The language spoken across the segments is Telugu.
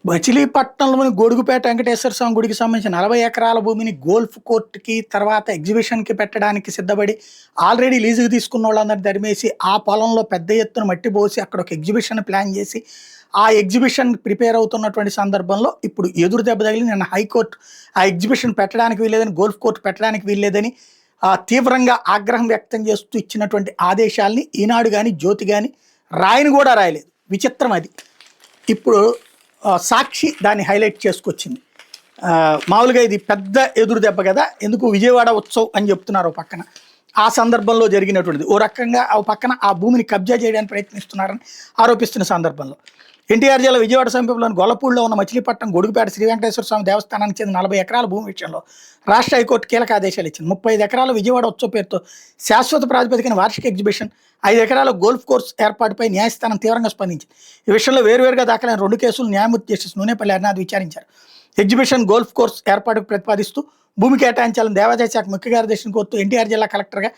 మచిలీపట్నంలోని గొడుగుపేట వెంకటేశ్వర స్వామి గుడికి సంబంధించిన 40 ఎకరాల భూమిని గోల్ఫ్ కోర్ట్‌కి, తర్వాత ఎగ్జిబిషన్‌కి పెట్టడానికి సిద్ధపడి ఆల్రెడీ లీజుకి తీసుకున్న వాళ్ళందరిని తరిమేసి, ఆ పొలంలో పెద్ద ఎత్తున మట్టి పోసి అక్కడ ఒక ఎగ్జిబిషన్ ప్లాన్ చేసి, ఆ ఎగ్జిబిషన్ ప్రిపేర్ అవుతున్నటువంటి సందర్భంలో ఇప్పుడు ఎదురు దెబ్బ తగిలి నిన్న హైకోర్టు ఆ ఎగ్జిబిషన్ పెట్టడానికి వీల్లేదని, గోల్ఫ్ కోర్ట్ పెట్టడానికి వీల్లేదని తీవ్రంగా ఆగ్రహం వ్యక్తం చేస్తూ ఇచ్చినటువంటి ఆదేశాల్ని ఈనాడు గాని, జ్యోతి గాని రాయని కూడా రాయలేదు. విచిత్రం అది. ఇప్పుడు సాక్షి దాన్ని హైలైట్ చేసుకొచ్చింది. మామూలుగా ఇది పెద్ద ఎదురు దెబ్బ కదా, ఎందుకు విజయవాడ ఉత్సవ్ అని చెప్తున్నారు ఓ పక్కన. ఆ సందర్భంలో జరిగినటువంటిది ఓ రకంగా ఓ పక్కన ఆ భూమిని కబ్జా చేయడానికి ప్రయత్నిస్తున్నారని ఆరోపిస్తున్న సందర్భంలో ఎన్టీఆర్ జిల్లా విజయవాడ సమీపంలోని గొల్లపూడిలో ఉన్న మచిలీపట్నం గొడుగుపేట శ్రీ వెంకటేశ్వర స్వామి దేవస్థానానికి చెందిన 40 ఎకరాల భూమి విషయంలో రాష్ట్ర హైకోర్టు కీలక ఆదేశాలు ఇచ్చింది. 35 ఎకరాల విజయవాడ ఉత్సవ పేరుతో శాశ్వత ప్రాతిపదికన వార్షిక ఎగ్జిబిషన్, 5 ఎకరాల గోల్ఫ్ కోర్స్ ఏర్పాటుపై న్యాయస్థానం తీవ్రంగా స్పందించింది. ఈ విషయంలో వేరువేరుగా దాఖలైన 2 కేసులు న్యాయమూర్తి జస్టిస్ నూనేపల్లి హరినాథ్ విచారించారు. ఎగ్జిబిషన్, గోల్ఫ్ కోర్స్ ఏర్పాటుకు ప్రతిపాదిస్తూ భూమి కేటాయించాలని దేవాదాయ శాఖ ముఖ్య కార్యదర్శిని కోరుతూ ఎన్టీఆర్ జిల్లా కలెక్టర్గా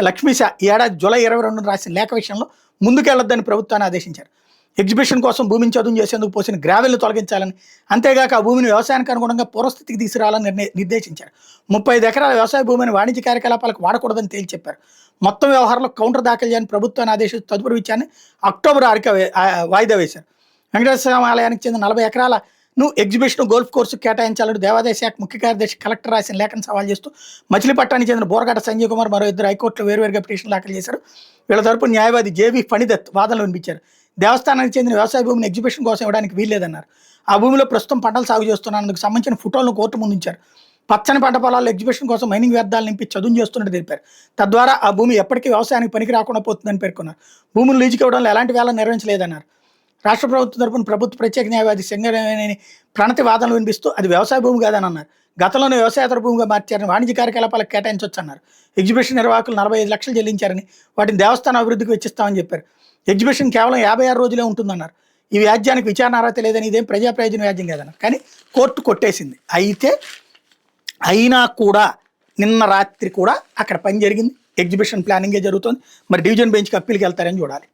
లక్ష్మీశా ఈ ఏడాది జూలై 22 రాసిన లేఖ విషయంలో ముందుకెళ్లొద్దని ప్రభుత్వాన్ని ఆదేశించారు. ఎగ్జిబిషన్ కోసం భూమిని చదును చేసేందుకు పోసిన గ్రావెల్ను తొలగించాలని, అంతేగాక ఆ భూమిని వ్యవసాయానికి అనుగుణంగా పూర్వస్థితికి తీసుకురావాలని నిర్దేశించారు. 35 ఎకరాల వ్యవసాయ భూమిని వాణిజ్య కార్యకలాపాలకు వాడకూడదని తేల్చి చెప్పారు. మొత్తం వ్యవహారంలో కౌంటర్ దాఖలు చేయని ప్రభుత్వాన్ని ఆదేశిస్తూ తదుపరి విచారాన్ని అక్టోబర్ 6కి వాయిదా వేశారు. వెంకటేశ్వర స్వామి ఆలయానికి చెందిన 40 ఎకరాలను ఎగ్జిబిషన్, గోల్ఫ్ కోర్సు కేటాయించాలని దేవాదాయ శాఖ ముఖ్య కార్యదర్శి కలెక్టర్ రాసిన లేఖను సవాల్ చేస్తూ మచిలీపట్నానికి చెందిన బోరగడ్డ సంజయ్ కుమార్ మరో 2 హైకోర్టులో వేరువేరుగా పిటిషన్ దాఖలు చేశారు. వీళ్ళ తరపు న్యాయవాది జేవి ఫణిదత్ వాదనలు వినిపించారు. దేవస్థానానికి చెందిన వ్యవసాయ భూమిని ఎగ్జిబిషన్ కోసం ఇవ్వడానికి వీల్లేదన్నారు. ఆ భూమిలో ప్రస్తుతం పంటలు సాగు చేస్తున్నందుకు సంబంధించిన ఫోటోలను కోర్టు ముందుంచారు. పచ్చని పంట పొలాల్లో ఎగ్జిబిషన్ కోసం మైనింగ్ వ్యర్థాలు నింపి చదును చేస్తున్నట్టు తెలిపారు. తద్వారా ఆ భూమి ఎప్పటికీ వ్యవసాయానికి పనికి రాకుండా పోతుందని పేర్కొన్నారు. భూములు లీజుకి ఇవ్వడంలో ఎలాంటి వేళ నిర్వహించలేదన్నారు. రాష్ట్ర ప్రభుత్వం తరపున ప్రభుత్వ ప్రత్యేక న్యాయవాది సింగరేణి ప్రణతి వాదనలు వినిపిస్తూ అది వ్యవసాయ భూమి కాదని అన్నారు. గతంలోనే వ్యవసాయేతర భూమిగా మార్చారని, వాణిజ్య కార్యకలాపాలకు కేటాయించవచ్చన్నారు. ఎగ్జిబిషన్ నిర్వాహకులు 45 లక్షలు చెల్లించారని, వాటిని దేవస్థానం అభివృద్ధికి వెచ్చిస్తామని చెప్పారు. ఎగ్జిబిషన్ కేవలం 56 రోజులే ఉంటుందన్నారు. ఈ వ్యాజ్యానికి విచారణ అర్హత లేదని, ఇదేం ప్రజా ప్రయోజన వ్యాజ్యం కాదన్నారు. కానీ కోర్టు కొట్టేసింది. అయినా కూడా నిన్న రాత్రి కూడా అక్కడ పని జరిగింది. ఎగ్జిబిషన్ ప్లానింగే జరుగుతుంది. మరి డివిజన్ బెంచ్కి అప్పీల్కి వెళ్తారని చూడాలి.